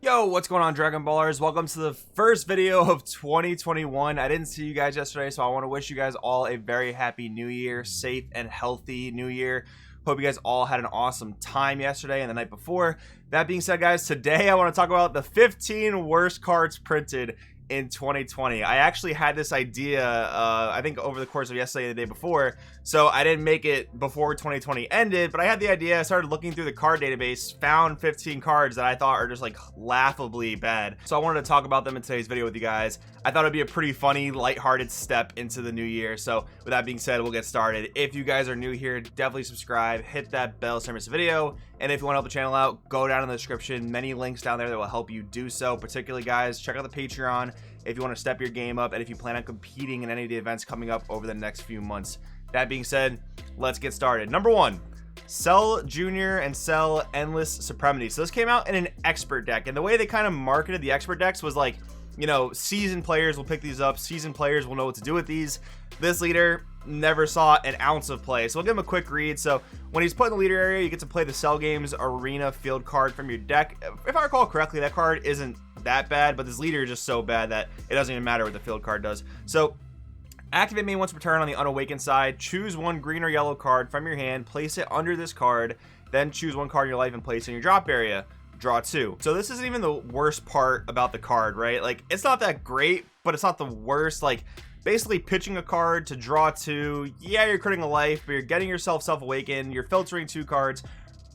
Yo, what's going on, Dragon Ballers? Welcome to the first video of 2021. I didn't see you guys yesterday, so I want to wish you guys all a very happy new year, safe and healthy new year. Hope you guys all had an awesome time yesterday and the night before. That being said, guys, today I want to talk about the 15 worst cards printed in 2020. I actually had this idea, I think over the course of yesterday and the day before, so I didn't make it before 2020 ended, but I had the idea. I started looking through the card database, found 15 cards that I thought are just like laughably bad. So I wanted to talk about them in today's video with you guys. I thought it'd be a pretty funny, lighthearted step into the new year. So with that being said, we'll get started. If you guys are new here, definitely subscribe, hit that bell to miss a video. And if you want to help the channel out, go down in the description. Many links down there that will help you do so. Particularly, guys, check out the Patreon if you want to step your game up and if you plan on competing in any of the events coming up over the next few months. That being said, let's get started. Number one, Cell Junior and Cell Endless Supremacy. So this came out in an expert deck, and the way they kind of marketed the expert decks was like, you know, seasoned players will pick these up, seasoned players will know what to do with these. This leader never saw an ounce of play, so we'll give him a quick read. So when he's put in the leader area, you get to play the Cell Games Arena field card from your deck. If I recall correctly, that card isn't that bad, but this leader is just so bad that it doesn't even matter what the field card does. So activate main once per turn on the unawakened side. Choose one green or yellow card from your hand, place it under this card, then choose one card in your life and place it in your drop area. Draw two. So this isn't even the worst part about the card, right? Like, it's not that great, but it's not the worst. Like, basically pitching a card to draw two. Yeah, you're critting a life, but you're getting yourself self-awakened. You're filtering two cards.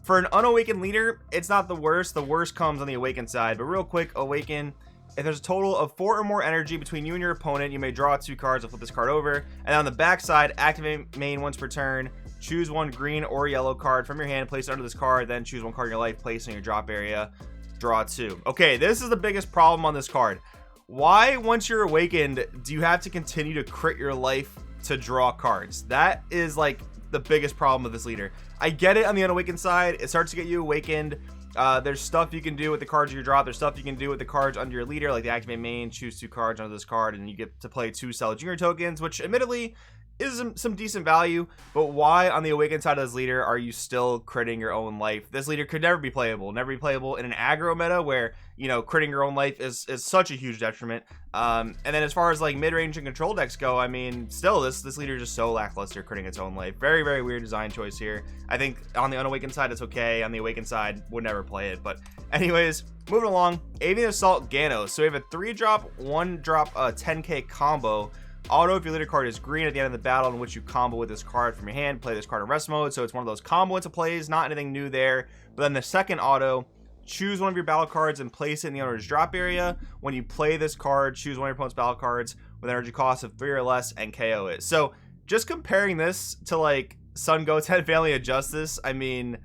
For an unawakened leader, it's not the worst. The worst comes on the awakened side. But real quick, awaken. If there's a total of 4 or more energy between you and your opponent, you may draw 2 cards and flip this card over. And on the back side, activate main once per turn. Choose one green or yellow card from your hand, place it under this card, then choose one card in your life, place it in your drop area, draw 2. Okay, this is the biggest problem on this card. Why, once you're awakened, do you have to continue to crit your life to draw cards? That is like the biggest problem with this leader. I get it on the unawakened side. It starts to get you awakened. There's stuff you can do with the cards you drop. There's stuff you can do with the cards under your leader, like the activate main, choose 2 cards under this card, and you get to play 2 Cell Junior tokens, which admittedly is some decent value. But why on the awakened side of this leader are you still critting your own life? This leader could never be playable in an aggro meta where, you know, critting your own life is such a huge detriment. And then as far as like mid-range and control decks go, I mean, still this leader is just so lackluster critting its own life. Very, very weird design choice here. I think on the unawakened side it's okay. On the awakened side, would never play it. But anyways, moving along, Avian Assault Ganon. So we have a 3-drop, 1-drop 10k combo. Auto if your leader card is green at the end of the battle in which you combo with this card from your hand, play this card in rest mode. So it's one of those combo into plays, not anything new there. But then the second auto, choose one of your battle cards and place it in the owner's drop area. When you play this card, choose one of your opponent's battle cards with energy cost of 3 or less and KO it. So just comparing this to like Sun Goku Family of Justice, I mean,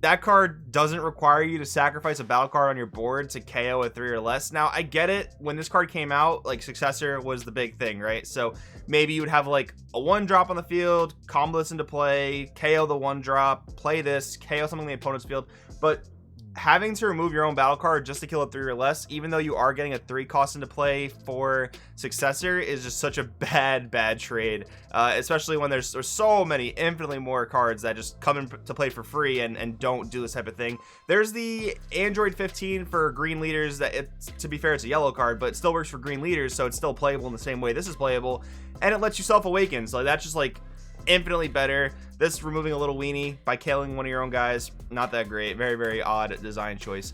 that card doesn't require you to sacrifice a battle card on your board to KO a 3 or less. Now, I get it. When this card came out, like, Successor was the big thing, right? So maybe you would have, like, a 1-drop on the field, combo this into play, KO the 1-drop, play this, KO something in the opponent's field. But having to remove your own battle card just to kill a 3 or less, even though you are getting a 3 cost into play for Successor, is just such a bad trade. Especially when there's so many, infinitely more cards that just come into play for free and don't do this type of thing. There's the Android 15 for green leaders. To be fair, it's a yellow card, but it still works for green leaders, so it's still playable in the same way this is playable. And it lets you self-awaken, so that's just like infinitely better. This removing a little weenie by killing one of your own guys, not that great. Very, very odd design choice.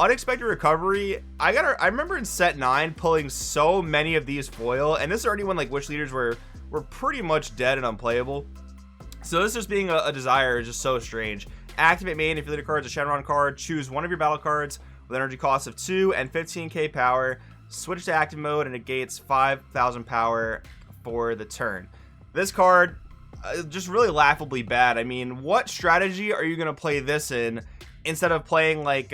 Unexpected recovery. I remember in set 9 pulling so many of these foil, and this is already when like Wish leaders were pretty much dead and unplayable. So this just being a desire is just so strange. Activate main if your leader card is a Shenron card. Choose one of your battle cards with energy cost of 2 and 15k power. Switch to active mode and negates 5,000 power for the turn. This card, just really laughably bad. I mean, what strategy are you going to play this in instead of playing like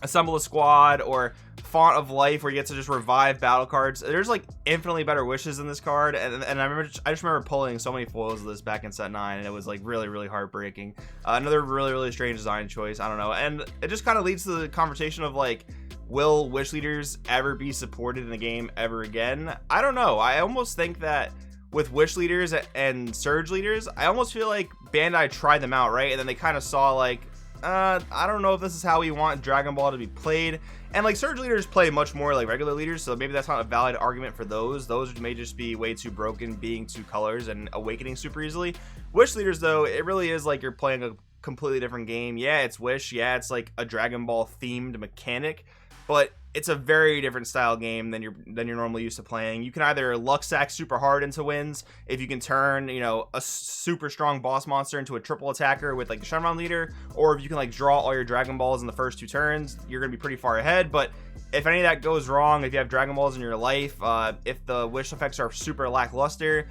Assemble a Squad or Font of Life where you get to just revive battle cards? There's like infinitely better wishes in this card, and I just remember pulling so many foils of this back in set 9, and it was like really heartbreaking. Another really strange design choice. I don't know, and it just kind of leads to the conversation of like, will Wish leaders ever be supported in the game ever again? I don't know. I almost think that with Wish leaders and Surge leaders, I almost feel like Bandai tried them out, right? And then they kind of saw like, I don't know if this is how we want Dragon Ball to be played. And like surge leaders play much more like regular leaders, so maybe that's not a valid argument for those. Those may just be way too broken, being two colors and awakening super easily. Wish leaders though, it really is like you're playing a completely different game. Yeah, it's Wish. Yeah, it's like a Dragon Ball themed mechanic, but it's a very different style game than you're normally used to playing. You can either luck sack super hard into wins if you can turn, you know, a super strong boss monster into a triple attacker with like the Shenron leader, or if you can like draw all your Dragon Balls in the first 2 turns, you're gonna be pretty far ahead. But if any of that goes wrong, if you have Dragon Balls in your life, if the wish effects are super lackluster,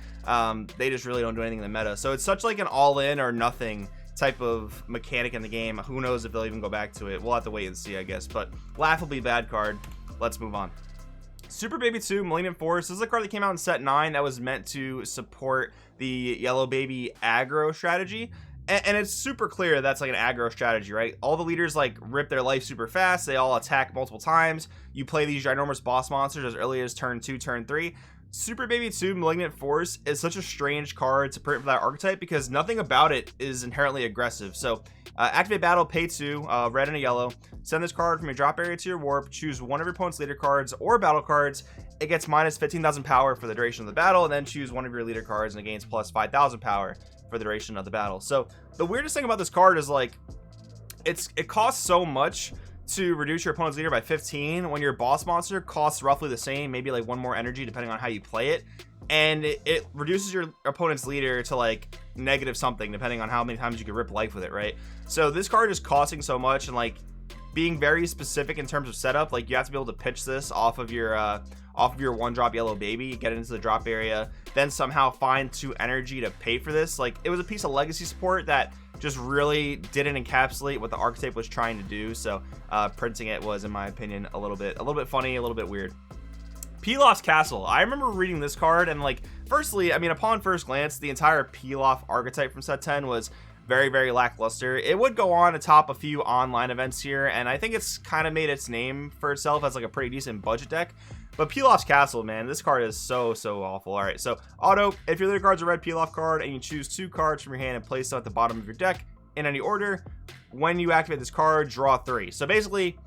they just really don't do anything in the meta. So it's such like an all-in or nothing type of mechanic in the game. Who knows if they'll even go back to it. We'll have to wait and see, I guess. But laughably bad card. Let's move on. Super Baby 2 Malignant Force. This is a card that came out in set 9 that was meant to support the Yellow Baby aggro strategy. And it's super clear that's like an aggro strategy, right? All the leaders like rip their life super fast. They all attack multiple times. You play these ginormous boss monsters as early as turn 2, turn 3. Super Baby 2 Malignant Force is such a strange card to print for that archetype because nothing about it is inherently aggressive. So activate battle, pay 2, red and a yellow. Send this card from your drop area to your warp. Choose one of your opponent's leader cards or battle cards. It gets minus 15,000 power for the duration of the battle, and then choose one of your leader cards and it gains plus 5,000 power for the duration of the battle. So the weirdest thing about this card is like it costs so much to reduce your opponent's leader by 15 when your boss monster costs roughly the same, maybe like 1 more energy depending on how you play it, and it reduces your opponent's leader to like negative something depending on how many times you can rip life with it, right? So this card is costing so much and like being very specific in terms of setup. Like you have to be able to pitch this off of your 1-drop Yellow Baby, get into the drop area, then somehow find 2 energy to pay for this. Like it was a piece of legacy support that just really didn't encapsulate what the archetype was trying to do. So printing it was, in my opinion, a little bit funny, a little bit weird. Pelos Castle. I remember reading this card and like, firstly, I mean, upon first glance, the entire Pilaf archetype from set 10 was very, very lackluster. It would go on to top a few online events here, and I think it's kind of made its name for itself as like a pretty decent budget deck. But Pelos Castle, man, this card is so awful. All right, so auto, if your leader card's a red Pilaf card and you choose 2 cards from your hand and place them at the bottom of your deck in any order, when you activate this card, draw 3. So basically,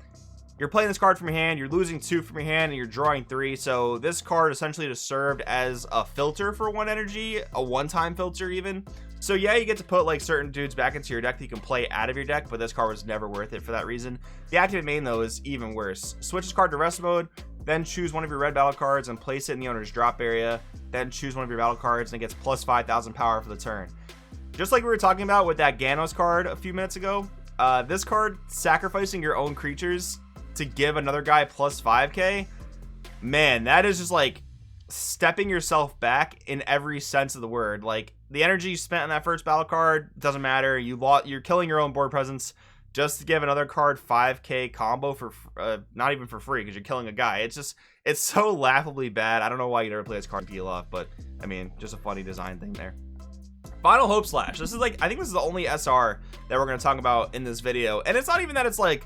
you're playing this card from your hand, you're losing 2 from your hand, and you're drawing 3. So this card essentially just served as a filter for 1 energy, a one-time filter even. So yeah, you get to put like certain dudes back into your deck that you can play out of your deck, but this card was never worth it for that reason. The activate main though is even worse. Switch this card to rest mode, then choose one of your red battle cards and place it in the owner's drop area, then choose one of your battle cards and it gets plus 5,000 power for the turn. Just like we were talking about with that Ganos card a few minutes ago, this card, sacrificing your own creatures to give another guy plus 5k, man, that is just like stepping yourself back in every sense of the word. Like the energy you spent on that first battle card doesn't matter. You're killing your own board presence just to give another card 5k combo for not even for free because you're killing a guy. It's so laughably bad. I don't know why you'd ever play this card in peel off, but I mean, just a funny design thing there. Final Hope Slash. This is like, I think this is the only SR that we're going to talk about in this video, and it's not even that it's like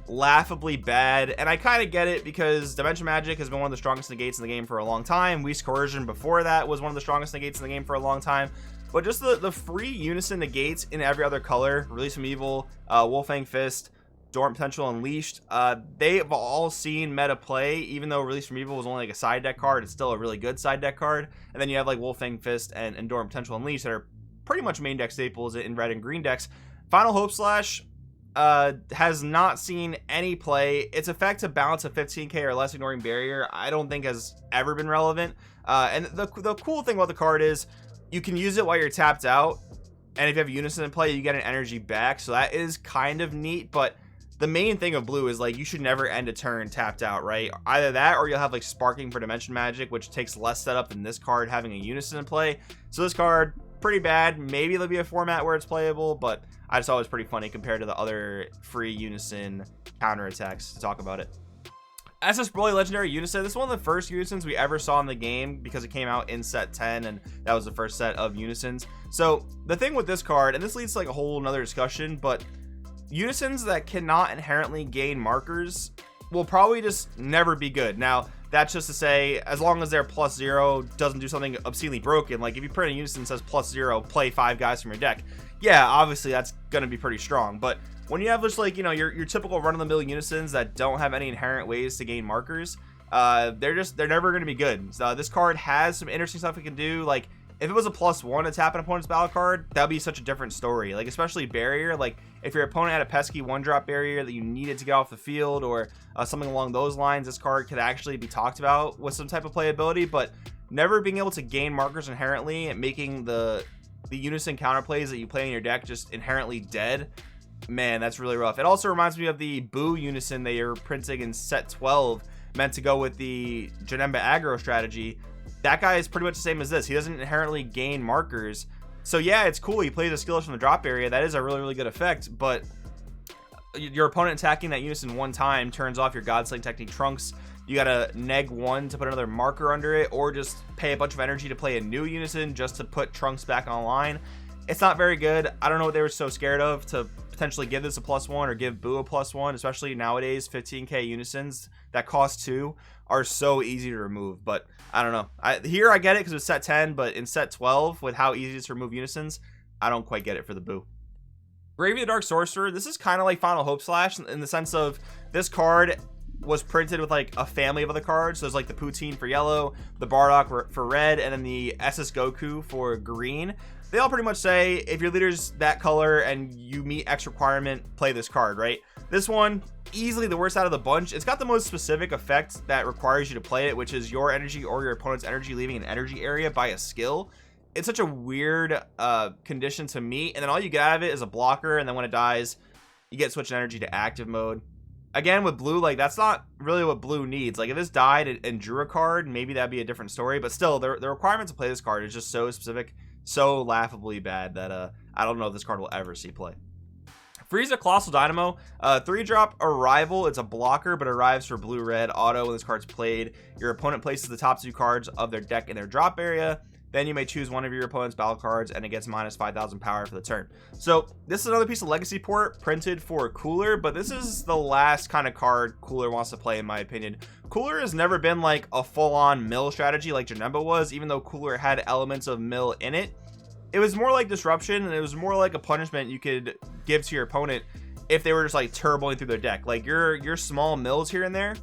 laughably bad, and I kind of get it because Dimension Magic has been one of the strongest negates in the game for a long time. Whis Coercion before that was one of the strongest negates in the game for a long time. But just the free unison negates in every other color, Release from Evil, Wolfang Fist, Dormant Potential Unleashed, they've all seen meta play. Even though Release from Evil was only like a side deck card, it's still a really good side deck card. And then you have like Wolfang Fist and Dormant Potential Unleashed that are pretty much main deck staples in red and green decks. Final Hope Slash has not seen any play. Its effect to balance a 15k or less ignoring barrier I don't think has ever been relevant, and the cool thing about the card is you can use it while you're tapped out, and if you have Unison in play you get an energy back, so that is kind of neat. But the main thing of blue is like you should never end a turn tapped out, right? Either that or you'll have like Sparking for Dimension Magic, which takes less setup than this card having a Unison in play. So this card, pretty bad. Maybe there'll be a format where it's playable, but I just thought it was pretty funny compared to the other free Unison counterattacks to talk about it. SS Broly Legendary Unison. This is one of the first Unisons we ever saw in the game because it came out in set 10, and that was the first set of Unisons. So the thing with this card, and this leads to like a whole nother discussion, but Unisons that cannot inherently gain markers will probably just never be good. Now, That's just to say, as long as their +0 doesn't do something obscenely broken, like if you print a unison that says +0, play 5 guys from your deck, yeah, obviously that's gonna be pretty strong. But when you have just like, you know, your typical run-of-the-mill unisons that don't have any inherent ways to gain markers, they're never gonna be good. So this card has some interesting stuff it can do. Like if it was a +1 to tap an opponent's battle card, that'd be such a different story. Like especially barrier, like if your opponent had a pesky 1-drop barrier that you needed to get off the field, or something along those lines, this card could actually be talked about with some type of playability. But never being able to gain markers inherently and making the unison counterplays that you play in your deck just inherently dead, man, that's really rough. It also reminds me of the Boo unison they are printing in set 12, meant to go with the Janemba aggro strategy. That guy is pretty much the same as this. He doesn't inherently gain markers. So yeah, it's cool. He plays a skills from the drop area. That is a really, really good effect. But your opponent attacking that unison one time turns off your Godsling Technique Trunks. You gotta neg1 to put another marker under it, or just pay a bunch of energy to play a new unison just to put Trunks back online. It's not very good. I don't know what they were so scared of to potentially give this a +1 or give Boo a +1, especially nowadays. 15k unisons that cost 2 are so easy to remove. But I don't know. Here I get it because it's set 10, but in set 12, with how easy it is to remove unisons, I don't quite get it for the Boo. Gravy the Dark Sorcerer, this is kind of like Final Hope Slash in the sense of this card was printed with like a family of other cards. So there's like the Poutine for yellow, the Bardock for red, and then the SS Goku for green. They all pretty much say if your leader's that color and you meet X requirement, play this card, right? This one, easily the worst out of the bunch. It's got the most specific effect that requires you to play it, which is your energy or your opponent's energy leaving an energy area by a skill. It's such a weird condition to meet, and then all you get out of it is a blocker, and then when it dies, you get switch energy to active mode. Again, with blue, like that's not really what blue needs. Like if this died and drew a card, maybe that'd be a different story. But still, the requirement to play this card is just so specific, so laughably bad that I don't know if this card will ever see play. Frieza Colossal Dynamo, 3-drop Arrival. It's a blocker, but arrives for blue-red auto when this card's played. Your opponent places the top 2 cards of their deck in their drop area. Then you may choose one of your opponent's battle cards, and it gets minus 5,000 power for the turn. So this is another piece of legacy port printed for Cooler, but this is the last kind of card Cooler wants to play, in my opinion. Cooler has never been like a full-on mill strategy like Janemba was, even though Cooler had elements of mill in it. It was more like disruption, and it was more like a punishment you could give to your opponent if they were just like turboing through their deck. Like your small mills here and there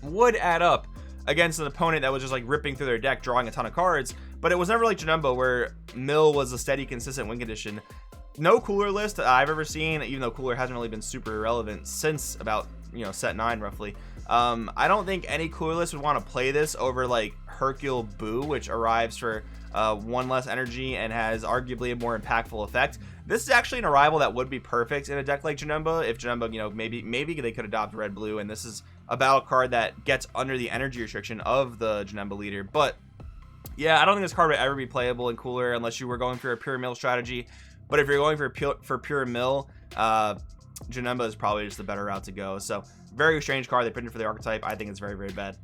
would add up against an opponent that was just like ripping through their deck, drawing a ton of cards. But it was never like Janemba, where mill was a steady, consistent win condition. No Cooler list that I've ever seen, even though Cooler hasn't really been super relevant since about, you know, set 9 roughly. I don't think any Cooler list would want to play this over like Hercule Boo, which arrives for 1 less energy and has arguably a more impactful effect. This is actually an arrival that would be perfect in a deck like Janemba. If Janemba, you know, maybe they could adopt red blue, and this is a battle card that gets under the energy restriction of the Janemba leader. But yeah, I don't think this card would ever be playable in Cooler unless you were going for a pure mill strategy. But if you're going for pure mill, Janemba is probably just the better route to go. So very strange card they printed for the archetype. I think it's very, very bad.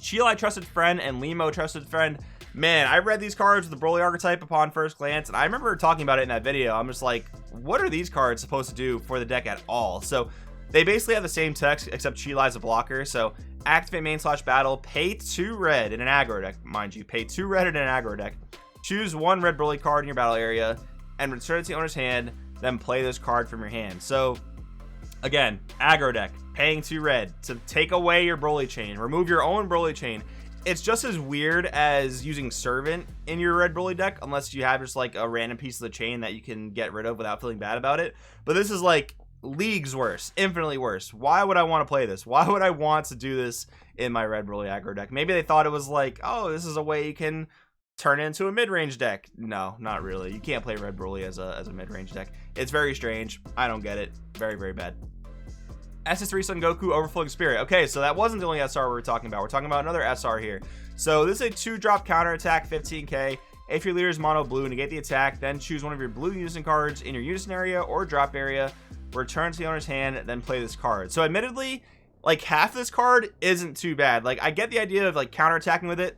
Chilai Trusted Friend and Limo Trusted Friend. Man, I read these cards with the Broly archetype upon first glance, and I remember talking about it in that video. I'm just like, what are these cards supposed to do for the deck at all? So they basically have the same text, except Chilai's a blocker. So activate main/battle, pay 2 red in an aggro deck, mind you, pay 2 red in an aggro deck. Choose 1 red Broly card in your battle area and return it to the owner's hand, then play this card from your hand. So again, aggro deck, paying 2 red to take away your Broly chain, remove your own Broly chain. It's just as weird as using Servant in your red Broly deck, unless you have just like a random piece of the chain that you can get rid of without feeling bad about it. But this is like leagues worse, infinitely worse. Why would I want to play this? Why would I want to do this in my red Broly aggro deck? Maybe they thought it was like, oh, this is a way you can turn it into a mid-range deck. No, not really. You can't play red Broly as a mid-range deck. It's very strange. I don't get it. Very, very bad. SS3 Sun Goku Overflowing Spirit. Okay, so that wasn't the only SR we were talking about. We're talking about another SR here. So this is a 2-drop counter attack, 15k. If your leader is mono blue, negate the attack, then choose one of your blue unison cards in your unison area or drop area, return to the owner's hand, then play this card. So admittedly, like half this card isn't too bad. Like I get the idea of like counter attacking with it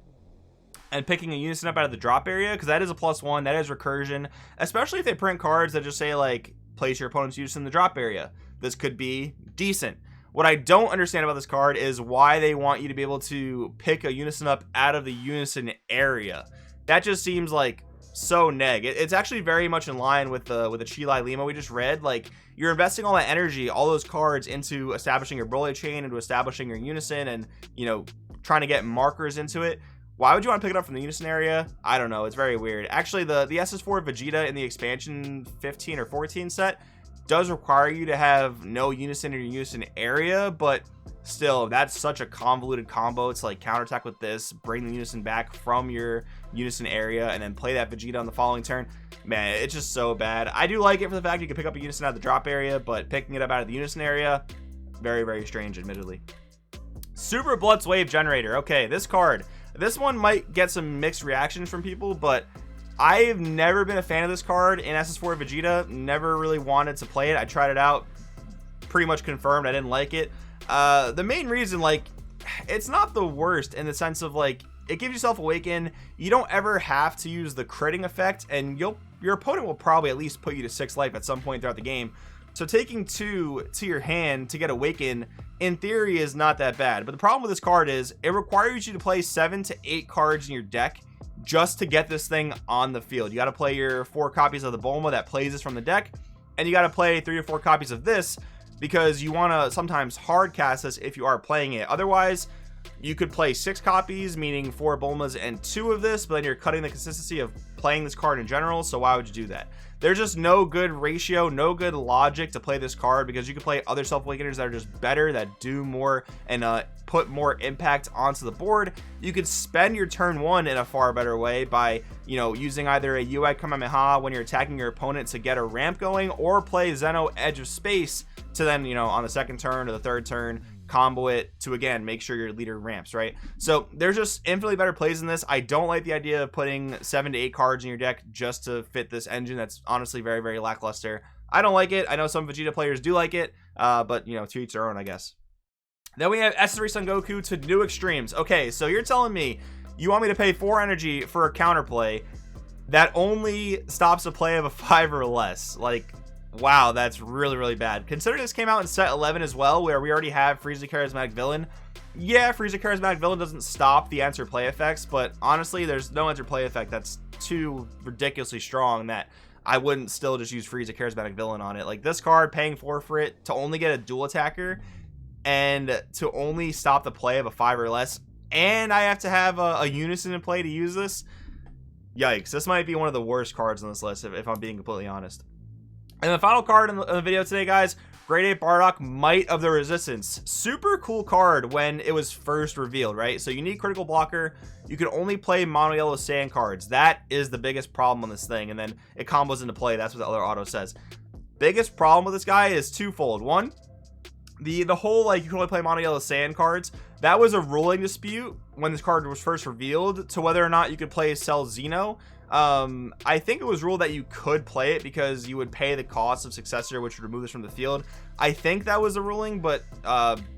and picking a unison up out of the drop area, because that is a +1, that is recursion, especially if they print cards that just say like place your opponent's unison in the drop area. This could be decent. What I don't understand about this card is why they want you to be able to pick a Unison up out of the Unison area. That just seems like so neg. It's actually very much in line with the Chilai Lima we just read. Like, you're investing all that energy, all those cards, into establishing your Broly chain, into establishing your Unison, and, you know, trying to get markers into it. Why would you want to pick it up from the Unison area? I don't know. It's very weird. Actually, the SS4 Vegeta in the expansion 15 or 14 set does require you to have no Unison in your Unison area, but still, that's such a convoluted combo. It's like counterattack with this, bring the Unison back from your Unison area, and then play that Vegeta on the following turn. Man, it's just so bad. I do like it for the fact you can pick up a Unison out of the drop area, but picking it up out of the Unison area, very, very strange, admittedly. Super Blitz Wave Generator. Okay, this card. This one might get some mixed reactions from people, but I've never been a fan of this card in SS4 Vegeta. Never really wanted to play it. I tried it out, pretty much confirmed I didn't like it. The main reason, like, it's not the worst in the sense of, like, it gives yourself Awaken. You don't ever have to use the critting effect, and your opponent will probably at least put you to 6 life at some point throughout the game. So taking 2 to your hand to get Awaken, in theory, is not that bad. But the problem with this card is it requires you to play 7 to 8 cards in your deck just to get this thing on the field. You got to play your 4 copies of the Bulma that plays this from the deck, and you got to play 3 or 4 copies of this because you want to sometimes hard cast this if you are playing it. Otherwise, you could play 6 copies, meaning 4 Bulmas and 2 of this, but then you're cutting the consistency of playing this card in general, so why would you do that? There's just no good ratio, no good logic to play this card, because you can play other Self-Awakeners that are just better, that do more and put more impact onto the board. You could spend your turn 1 in a far better way by, you know, using either a UI Kamehameha when you're attacking your opponent to get a ramp going, or play Zeno Edge of Space to then, you know, on the 2nd turn or the 3rd turn, combo it to, again, make sure your leader ramps, right? So there's just infinitely better plays in this. I don't like the idea of putting 7 to 8 cards in your deck just to fit this engine. That's honestly very, very lackluster. I don't like it. I know some Vegeta players do like it, but, you know, to each their own, I guess. Then we have SS3 Sun Goku to new extremes. Okay, so you're telling me you want me to pay 4 energy for a counterplay that only stops a play of a 5 or less? Like, wow, that's really, really bad. Consider this came out in set 11 as well, where we already have Frieza Charismatic Villain. Yeah, Frieza Charismatic Villain doesn't stop the enter play effects, but honestly, there's no enter play effect that's too ridiculously strong that I wouldn't still just use Frieza Charismatic Villain on it. Like, this card, paying 4 for it to only get a dual attacker and to only stop the play of a 5 or less, and I have to have a Unison in play to use this. Yikes, this might be one of the worst cards on this list, if I'm being completely honest. And the final card in the video today, guys, Grade 8 Bardock, Might of the Resistance. Super cool card when it was first revealed, right? So you need critical blocker. You can only play mono yellow sand cards. That is the biggest problem on this thing. And then it combos into play. That's what the other auto says. Biggest problem with this guy is twofold. One, the whole, like, you can only play mono yellow sand cards. That was a ruling dispute when this card was first revealed to whether or not you could play Cell Xeno. I think it was ruled that you could play it because you would pay the cost of Successor, which would remove this from the field. I think that was the ruling, but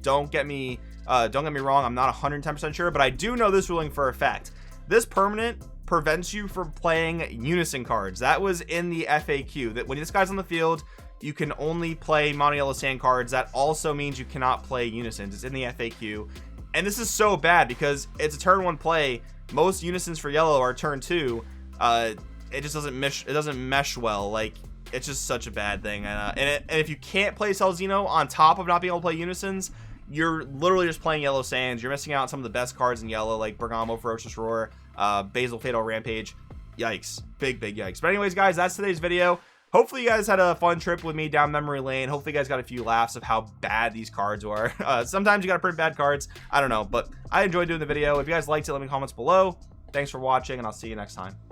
don't get me wrong, I'm not 110% sure, but I do know this ruling for a fact. This permanent prevents you from playing Unison cards. That was in the FAQ, that when this guy's on the field, you can only play mono yellow sand cards. That also means you cannot play Unisons. It's in the FAQ. And this is so bad because it's a turn 1 play. Most Unisons for yellow are turn 2. It just doesn't mesh well. Like, it's just such a bad thing. And if you can't play Cell Xeno on top of not being able to play Unisons, you're literally just playing yellow sands. You're missing out on some of the best cards in yellow, like Bergamo, Ferocious Roar, Basil, Fatal Rampage. Yikes. Big yikes. But anyways, guys, that's today's video. Hopefully you guys had a fun trip with me down memory lane. Hopefully you guys got a few laughs of how bad these cards are. Sometimes you gotta print bad cards. I don't know, but I enjoyed doing the video. If you guys liked it, let me in the comments below. Thanks for watching, and I'll see you next time.